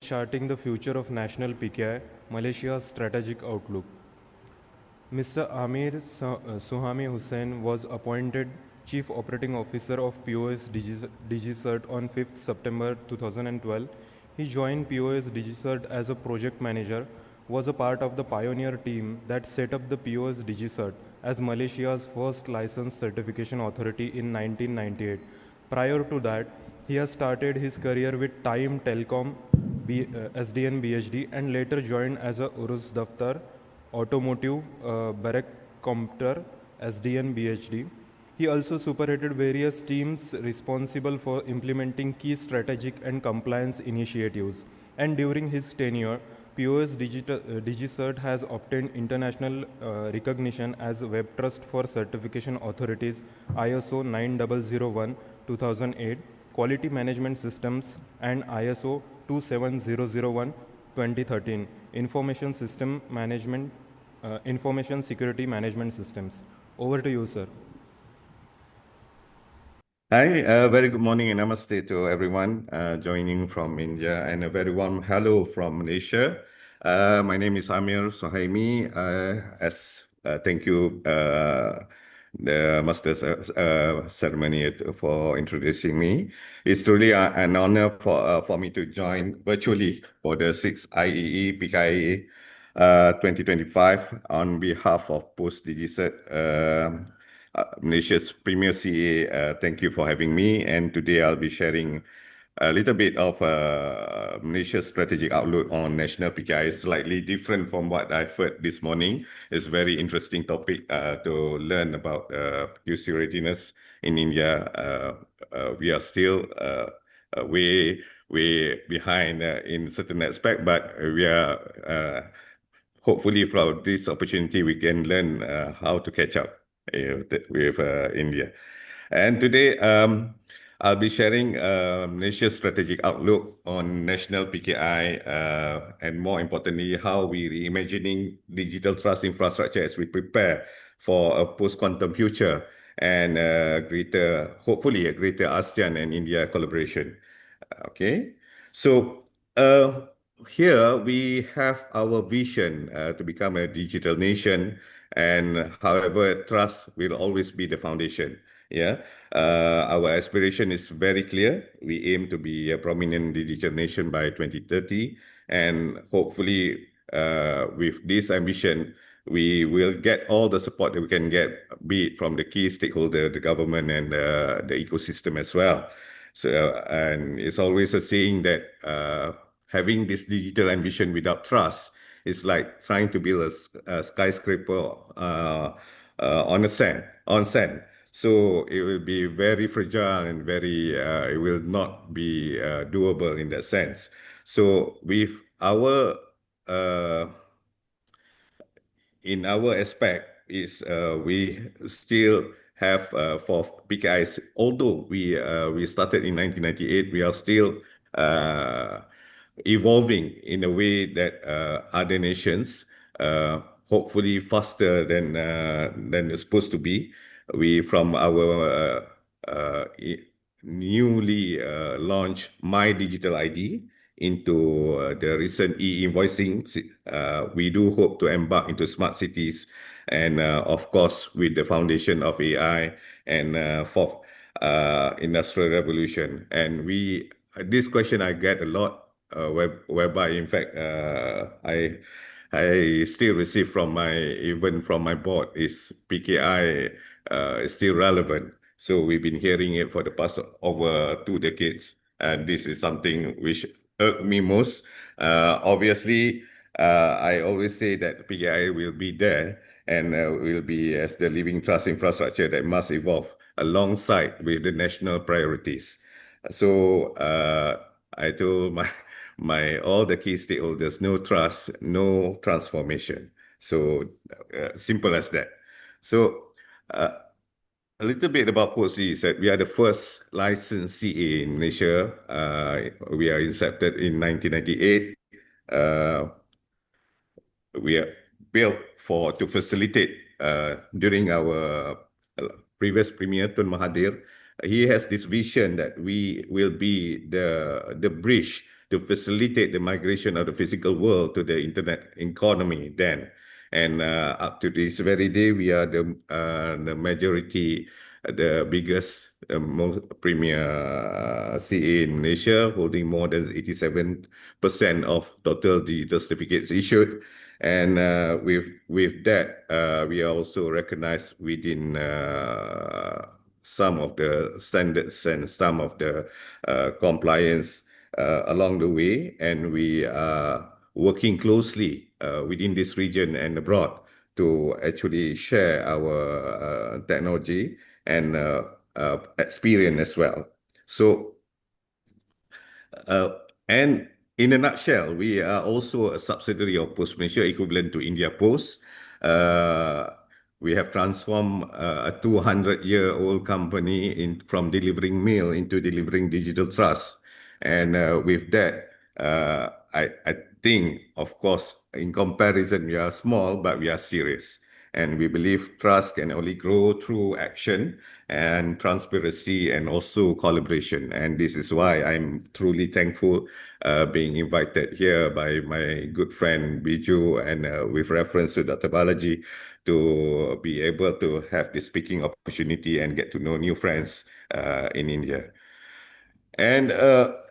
Charting the Future of National PKI, Malaysia's Strategic Outlook. Mr. Amir Suhaimi Hussain was appointed Chief Operating Officer of POS Digicert on 5th September 2012. He joined POS Digicert as a project manager, was a part of the pioneer team that set up the POS Digicert as Malaysia's first licensed certification authority in 1998. Prior to that, he has started his career with Time Telecom, SDN BHD, and later joined as a Urus Daftar, Automotive, Barrack Compter, SDN BHD. He also superheaded various teams responsible for implementing key strategic and compliance initiatives. And during his tenure, POS Digicert has obtained international recognition as Web Trust for Certification Authorities ISO 9001 2008, Quality Management Systems, and ISO 27001 2013, Information Security Management Systems. Over to you, sir. Hi, very good morning and namaste to everyone joining from India, and a very warm hello from Malaysia. My name is Amir Suhaimi. Thank you, the Master's ceremony for introducing me. It's truly an honor for me to join virtually for the 6th IEE PKIA 2025 on behalf of Post Digicert. Malaysia's Premier CA, thank you for having me. And today I'll be sharing a little bit of Malaysia's strategic outlook on national PKI, slightly different from what I've heard this morning. It's a very interesting topic to learn about QC readiness in India. We are still way behind in certain aspect, but we are hopefully from this opportunity we can learn how to catch up with India. And today I'll be sharing Malaysia's strategic outlook on national PKI and more importantly, how we're reimagining digital trust infrastructure as we prepare for a post-quantum future and hopefully a greater ASEAN and India collaboration. Okay, so here we have our vision to become a digital nation, and however, trust will always be the foundation. Yeah, our aspiration is very clear. We aim to be a prominent digital nation by 2030, and hopefully, with this ambition, we will get all the support that we can get, be it from the key stakeholder, the government, and the ecosystem as well. So, and it's always a saying that having this digital ambition without trust is like trying to build a skyscraper on sand. So it will be very fragile and it will not be doable in that sense. So with our in our aspect is we still have for PKIs, although we started in 1998, we are still evolving in a way that other nations, hopefully faster than it's supposed to be. We from our newly launched My Digital ID into the recent e-invoicing, we do hope to embark into smart cities, and of course with the foundation of AI and fourth industrial revolution. And this question I get a lot, whereby in fact I still receive even from my board, is PKI is still relevant. So we've been hearing it for the past over 2 decades, and this is something which irked me most. Obviously, I always say that PKI will be there and will be as the living trust infrastructure that must evolve alongside with the national priorities. So I told all the key stakeholders, no trust, no transformation. So simple as that. So a little bit about POSI is that we are the first licensed CA in Malaysia. We are incepted in 1998. We are built to facilitate during our previous Premier, Tun Mahathir. He has this vision that we will be the bridge to facilitate the migration of the physical world to the internet economy then. And up to this very day, we are the majority, the biggest, most premier CA in Malaysia, holding more than 87% of total digital certificates issued. And with that, we are also recognized within some of the standards and some of the compliance along the way. And we are working closely within this region and abroad to actually share our technology and experience as well. So, and in a nutshell, we are also a subsidiary of Post Malaysia, equivalent to India Post. We have transformed a 200-year-old company from delivering mail into delivering digital trust. And with that, I think, of course, in comparison, we are small, but we are serious. And we believe trust can only grow through action and transparency and also collaboration. And this is why I'm truly thankful being invited here by my good friend Biju and with reference to Dr. Balaji to be able to have this speaking opportunity and get to know new friends in India. And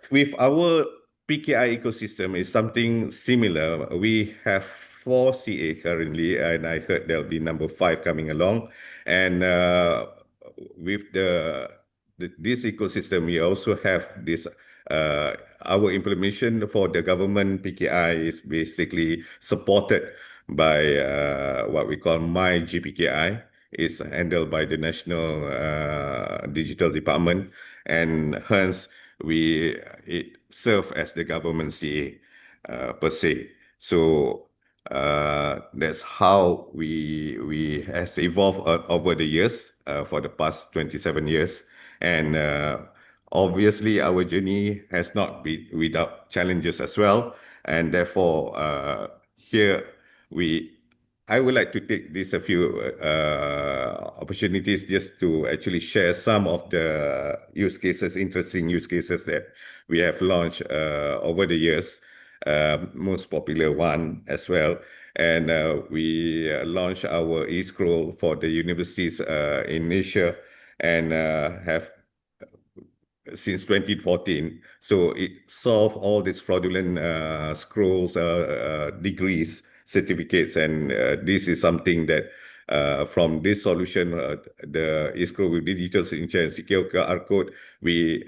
with our PKI ecosystem is something similar. We have 4 CA currently, and I heard there'll be number 5 coming along. And with this ecosystem, we also have this. Our implementation for the government PKI is basically supported by what we call My GPKI. It's handled by the National Digital Department, and hence it serves as the government CA per se. So that's how we has evolved over the years for the past 27 years, and obviously our journey has not been without challenges as well, and therefore here I would like to take this a few opportunities just to actually share some of the use cases, interesting use cases that we have launched over the years. Most popular one as well. And we launched our e-scroll for the universities in Asia and have since 2014. So it solved all these fraudulent scrolls, degrees, certificates, and this is something that from this solution, the escrow with digital signature and secure QR code, we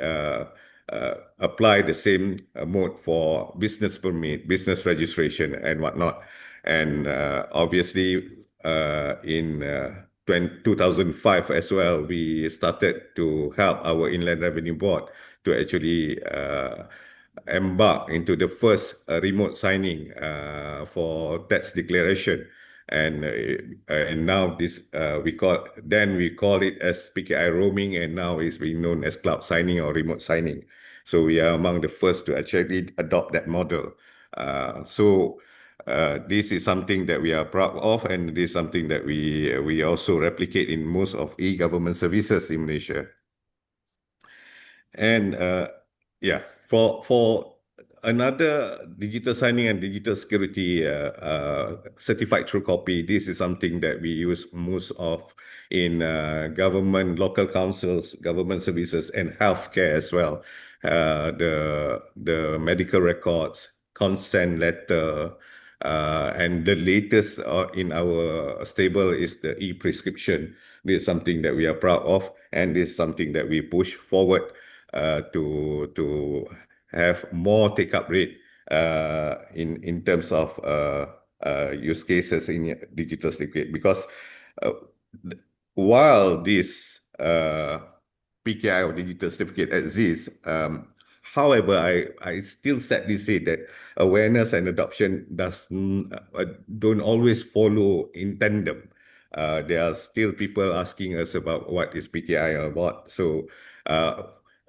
apply the same mode for business permit, business registration, and whatnot. And obviously, in 2005 as well, we started to help our Inland Revenue Board to actually embark into the first remote signing for tax declaration. And now this we call it as PKI roaming, and now it's being known as cloud signing or remote signing. So we are among the first to actually adopt that model. This is something that we are proud of, and this is something that we also replicate in most of e-government services in Malaysia. And yeah, for another digital signing and digital security certified true copy, this is something that we use most of in government, local councils, government services, and healthcare as well. The medical records, consent letter, and the latest in our stable is the e-prescription. This is something that we are proud of, and this is something that we push forward to have more take-up rate in terms of use cases in digital certificate. Because while this PKI or digital certificate exists, however, I still sadly say that awareness and adoption don't always follow in tandem. There are still people asking us about what is PKI about. So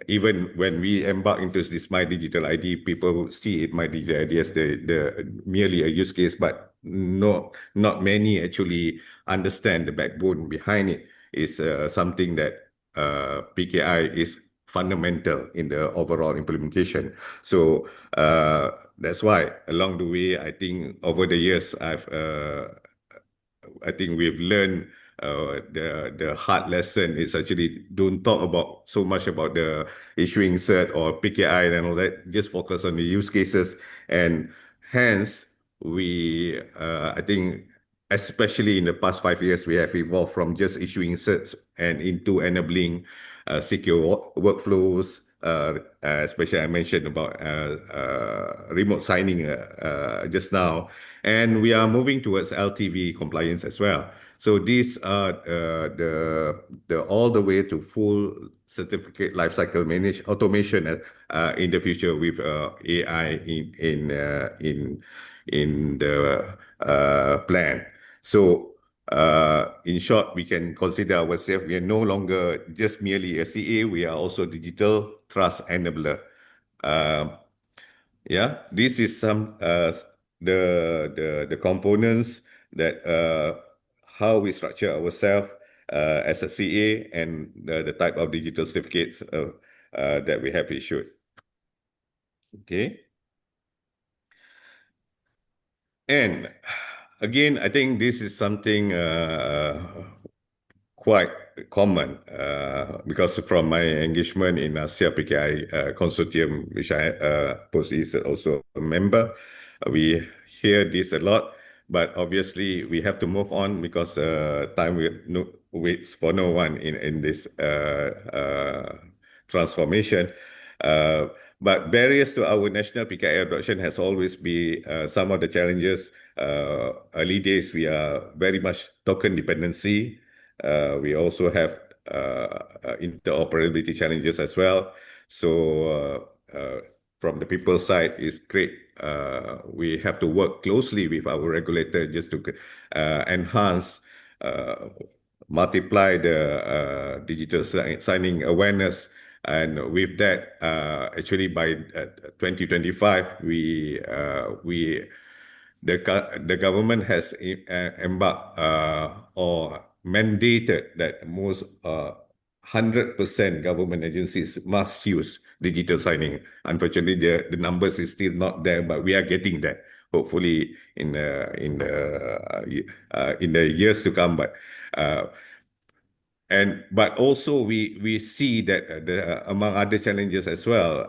even when we embark into this My Digital ID, people see it My Digital ID as the merely a use case, but not many actually understand the backbone behind it. Is something that PKI is fundamental in the overall implementation. So that's why along the way, I think over the years, I think we've learned the hard lesson is actually don't talk about so much about the issuing cert or PKI and all that. Just focus on the use cases, and hence I think especially in the past 5 years we have evolved from just issuing certs and into enabling secure workflows. Especially I mentioned about remote signing just now, and we are moving towards LTV compliance as well. So these are the all the way to full certificate lifecycle manage automation in the future with AI in the plan. So in short, we can consider ourselves, we are no longer just merely a CA, we are also digital trust enabler. Yeah, this is some the components that how we structure ourselves as a CA and the type of digital certificates that we have issued. Okay. And again, I think this is something quite common because from my engagement in Asia PKI consortium, which I post is also a member, we hear this a lot, but obviously we have to move on because time waits for no one in this transformation. But barriers to our national PKI adoption has always been some of the challenges. Early days, we are very much token dependency. We also have interoperability challenges as well. So from the people side, it's great. We have to work closely with our regulator just to enhance, multiply the digital signing awareness. And with that, actually by 2025, the government has embarked or mandated that most 100% government agencies must use digital signing. Unfortunately, the numbers is still not there, but we are getting there. Hopefully, in the years to come. But also we see that among other challenges as well,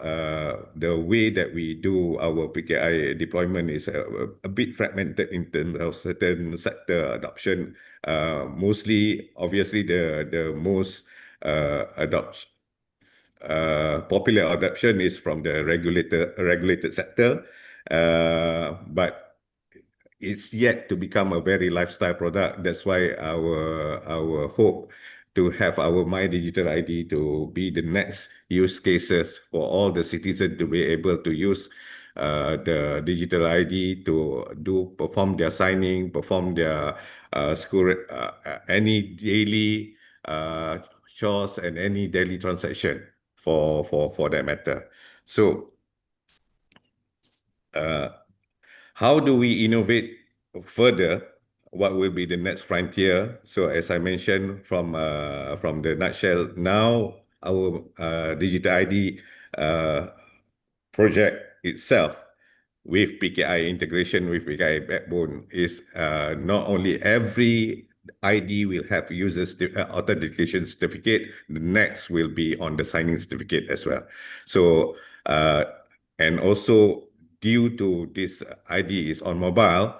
the way that we do our PKI deployment is a bit fragmented in terms of certain sector adoption. Mostly, obviously, the most popular adoption is from the regulated sector, but it's yet to become a very lifestyle product. That's why our hope to have our My Digital ID to be the next use cases for all the citizens to be able to use the digital ID to perform their signing, perform their school, any daily chores and any daily transaction for that matter. So how do we innovate further? What will be the next frontier? So as I mentioned from the nutshell, now our digital ID project itself with PKI integration with PKI backbone is not only every ID will have users authentication certificate. The next will be on the signing certificate as well. So and also due to this ID is on mobile,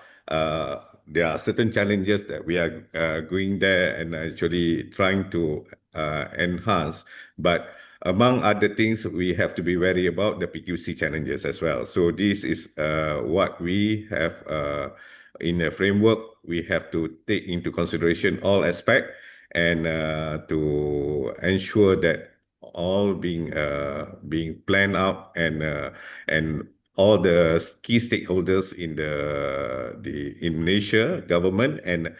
there are certain challenges that we are going there and actually trying to enhance. But among other things, we have to be wary about the PQC challenges as well. So this is what we have in the framework. We have to take into consideration all aspects and to ensure that all being planned out and all the key stakeholders in in Malaysia government and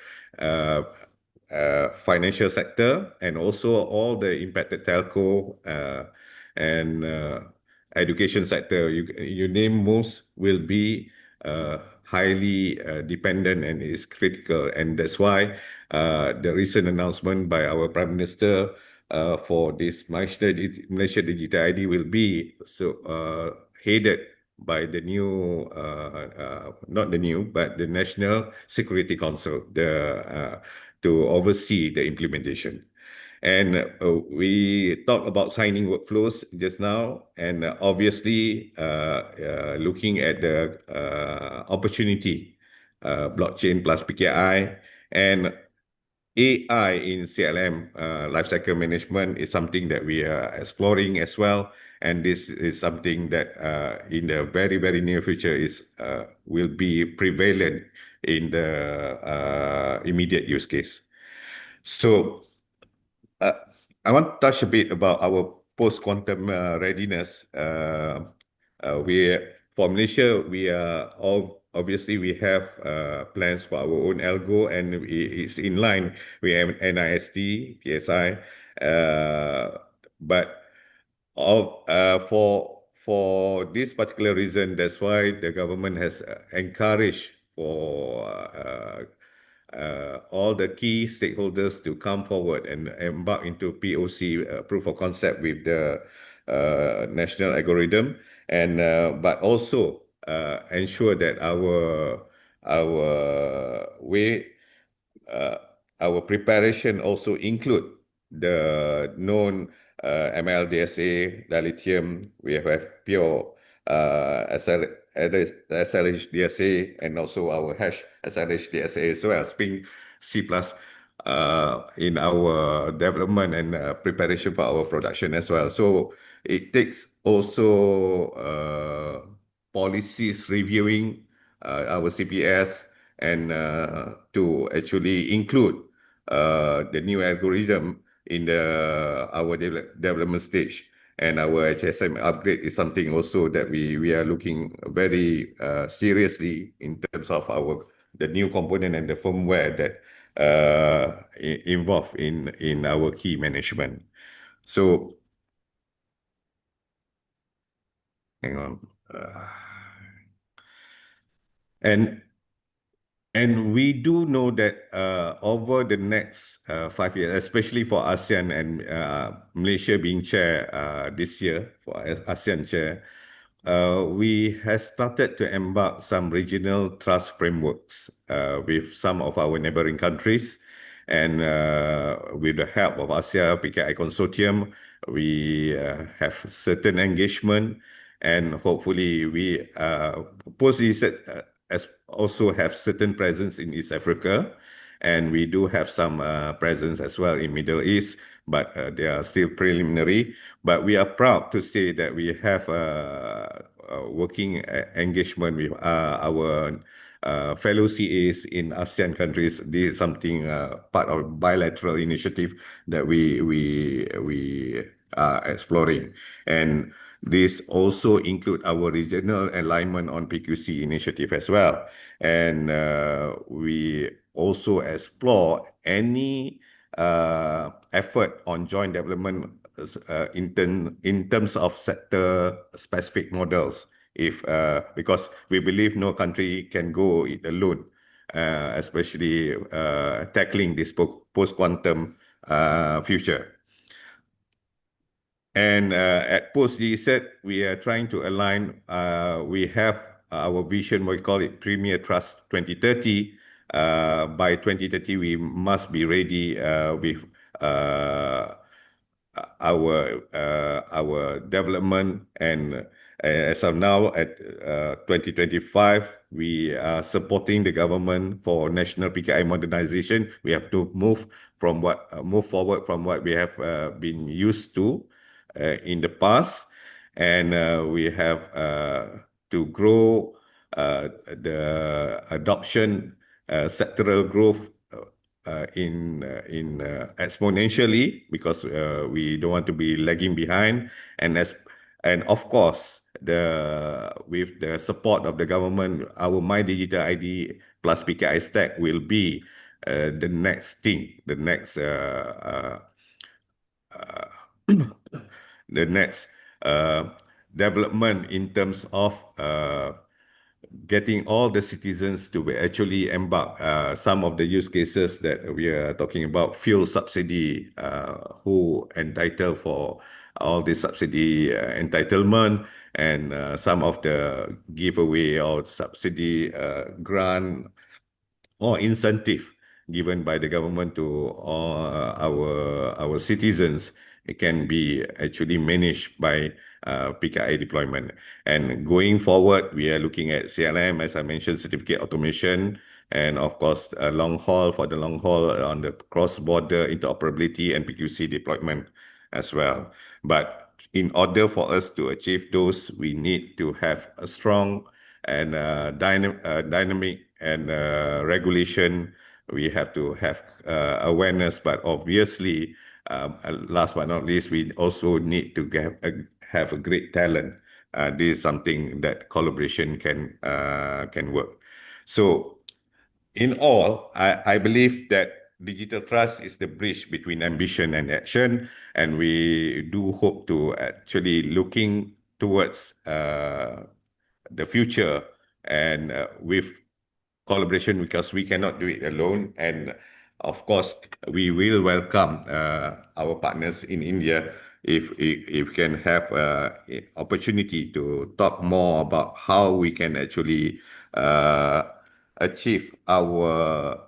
financial sector and also all the impacted telco and education sector, you name most will be highly dependent and is critical. And that's why the recent announcement by our Prime Minister for this Malaysia Digital ID will be headed by the new, not the new, but the National Security Council, to oversee the implementation. And we talked about signing workflows just now, and obviously looking at the opportunity, blockchain plus PKI, and AI in CLM, lifecycle management, is something that we are exploring as well. And this is something that in the very, very near future will be prevalent in the immediate use case. So uh, I want to touch a bit about our post-quantum readiness. For Malaysia, we are obviously we have plans for our own algo, and it's in line with NIST, PSI. But for this particular reason, that's why the government has encouraged for all the key stakeholders to come forward and embark into POC, proof of concept, with the national algorithm, and but also ensure that way uh, our preparation also include the known MLDSA, dilithium. We have pure SLHDSA, and also our hash SLHDSA as well, Spring C+, in our development and preparation for our production as well. So it takes also policies reviewing our CPS, and to actually include the new algorithm in our development stage. And our HSM upgrade is something also that we are looking very seriously in terms of the new component and the firmware that involved in our key management. So hang on. And we do know that over the next 5 years, especially for ASEAN, and Malaysia being chair this year for ASEAN chair, we have started to embark some regional trust frameworks with some of our neighboring countries. And with the help of ASEA PKI Consortium, we have certain engagement, and hopefully we as also have certain presence in East Africa, and we do have some presence as well in Middle East, but they are still preliminary. But we are proud to say that we have working engagement with our fellow CAs in ASEAN countries. This is something part of bilateral initiative that we are exploring, and this also include our regional alignment on PQC initiative as well. And we also explore any effort on joint development in terms of sector specific models, because we believe no country can go it alone, especially tackling this post-quantum future. And at Post Digicert, we are trying to align. We have our vision, we call it Premier Trust 2030. By 2030, we must be ready with our development. And as of now, at 2025, we are supporting the government for national PKI modernization. We have to move forward from what we have been used to in the past, and we have to grow the adoption, sectoral growth in exponentially, because we don't want to be lagging behind, and of course with the support of the government, our My Digital ID plus PKI stack will be the next thing, the next the next development in terms of getting all the citizens to actually embark. Some of the use cases that we are talking about, fuel subsidy, who entitled for all the subsidy entitlement, and some of the giveaway or subsidy grant or incentive given by the government to our citizens. It can be actually managed by PKI deployment. And going forward, we are looking at CLM, as I mentioned, certificate automation, and of course, long haul for the long haul on the cross-border interoperability and PQC deployment as well. But in order for us to achieve those, we need to have a strong and dynamic and regulation. We have to have awareness, but obviously, last but not least, we also need to have a great talent. This is something that collaboration can work. So, in all, I believe that digital trust is the bridge between ambition and action, and we do hope to actually looking towards the future and with collaboration, because we cannot do it alone. And of course, we will welcome our partners in India if can have opportunity to talk more about how we can actually uh, achieve our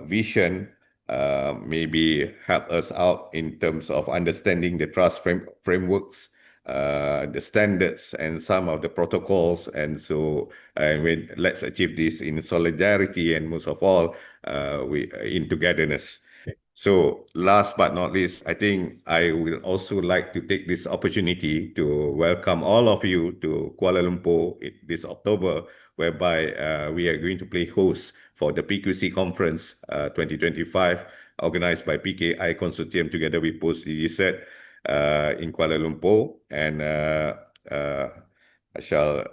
vision. Maybe help us out in terms of understanding the trust frameworks, the standards, and some of the protocols. And so, let's achieve this in solidarity, and most of all, we in togetherness. So last but not least, I think I will also like to take this opportunity to welcome all of you to Kuala Lumpur this October, whereby we are going to play host for the PQC Conference 2025, organized by PKI Consortium together with Post Digicert in Kuala Lumpur. And I shall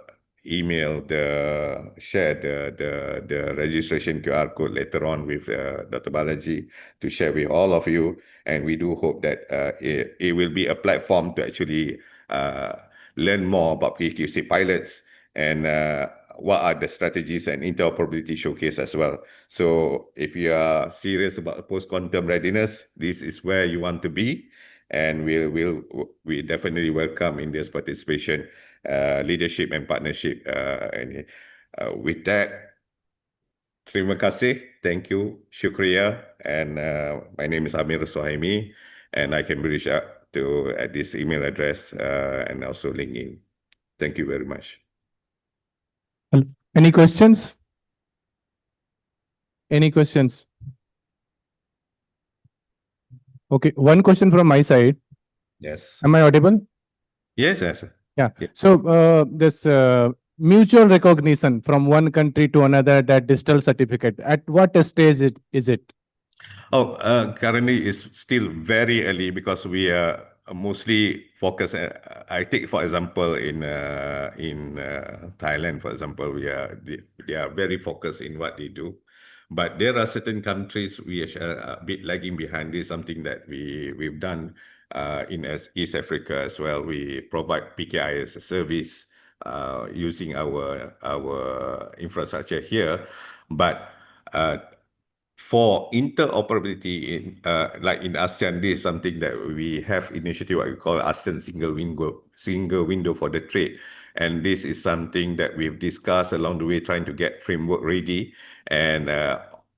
share the registration QR code later on with Dr. Balaji to share with all of you. And we do hope that it will be a platform to actually learn more about PQC pilots and what are the strategies and interoperability showcase as well. So if you are serious about post-quantum readiness, this is where you want to be. And we definitely welcome India's participation, leadership and partnership. And with that, terima kasih, thank you, shukriya, and my name is Amir Suhaimi, and I can be reached out to at this email address and also LinkedIn. Thank you very much. Any questions? Any questions? Okay, one question from my side. Yes. Am I audible? Yes, yes. Yeah. Yeah. So this mutual recognition from one country to another, that digital certificate, at what stage is it? Oh, currently it's still very early because we are mostly focused. I take for example in Thailand, for example, they are very focused in what they do, but there are certain countries we are a bit lagging behind. This is something that we've done in East Africa as well. We provide PKI as a service using our infrastructure here, but for interoperability like in ASEAN, this is something that we have initiative what we call ASEAN single window for the trade. And this is something that we've discussed along the way, trying to get framework ready. And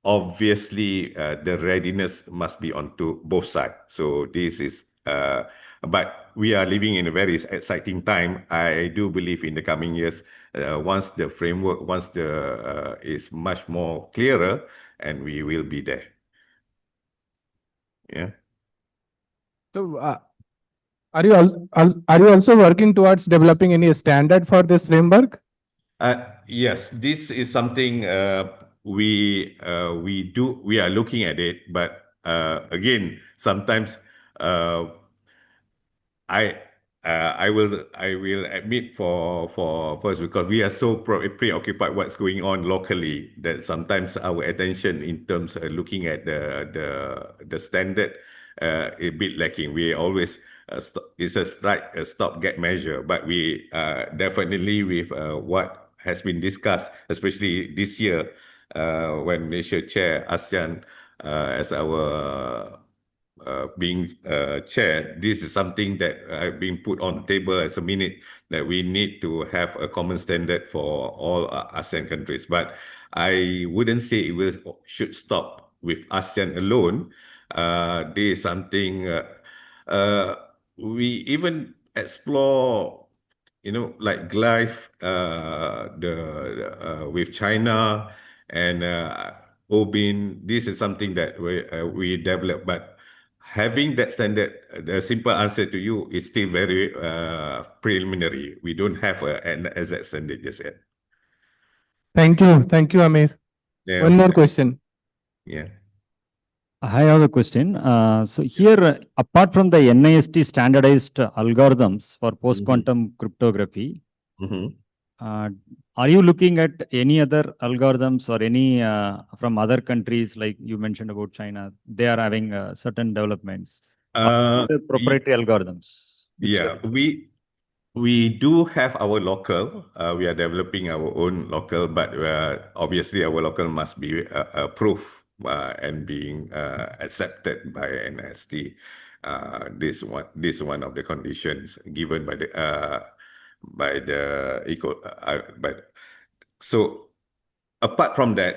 obviously, the readiness must be onto both sides. So this is, but we are living in a very exciting time. I do believe in the coming years, once the framework, is much more clearer, and we will be there. Yeah. So are you also working towards developing any standard for this framework? Yes, this is something we are looking at it, but again, sometimes I will admit for first, because we are so preoccupied what's going on locally, that sometimes our attention in terms of looking at the standard a bit lacking. We always it's a stopgap measure, but we definitely with what has been discussed, especially this year when Malaysia chair ASEAN as our being chair. This is something that been put on the table as a minute that we need to have a common standard for all ASEAN countries. But I wouldn't say should stop with ASEAN alone. This is something we even explore, like Glyph, with China and Obin. This is something that we develop, but having that standard, the simple answer to you is still very preliminary. We don't have an exact standard just yet. Thank you, Amir. Yeah. One more question. Yeah. I have a question. So here, apart from the NIST standardized algorithms for post-quantum cryptography, are you looking at any other algorithms or any from other countries, like you mentioned about China? They are having certain developments. Proprietary algorithms. Yeah, we do have our local. We are developing our own local, but obviously our local must be approved and being accepted by NIST. This one of the conditions given by the but so apart from that,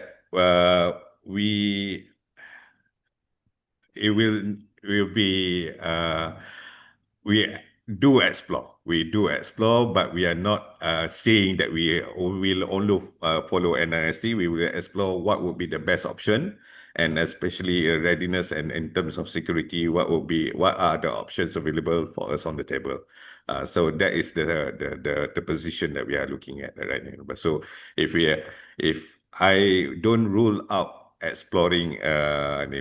it will be we do explore, but we are not saying that we will only follow NIST. We will explore what would be the best option, and especially readiness and in terms of security, what are the options available for us on the table. So that is the position that we are looking at right now. But so if I don't rule out exploring,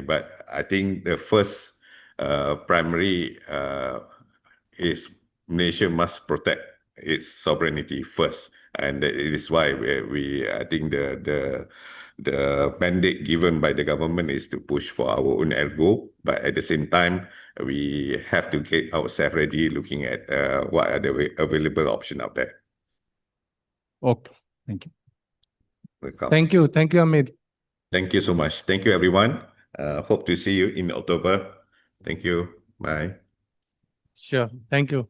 but I think the first primary is Malaysia must protect its sovereignty first, and that is why I think the mandate given by the government is to push for our own algo, but at the same time we have to get ourselves ready, looking at what are the available options out there. Okay, thank you. Welcome. Thank you, Amir. Thank you so much. Thank you, everyone. Hope to see you in October. Thank you. Bye. Sure. Thank you.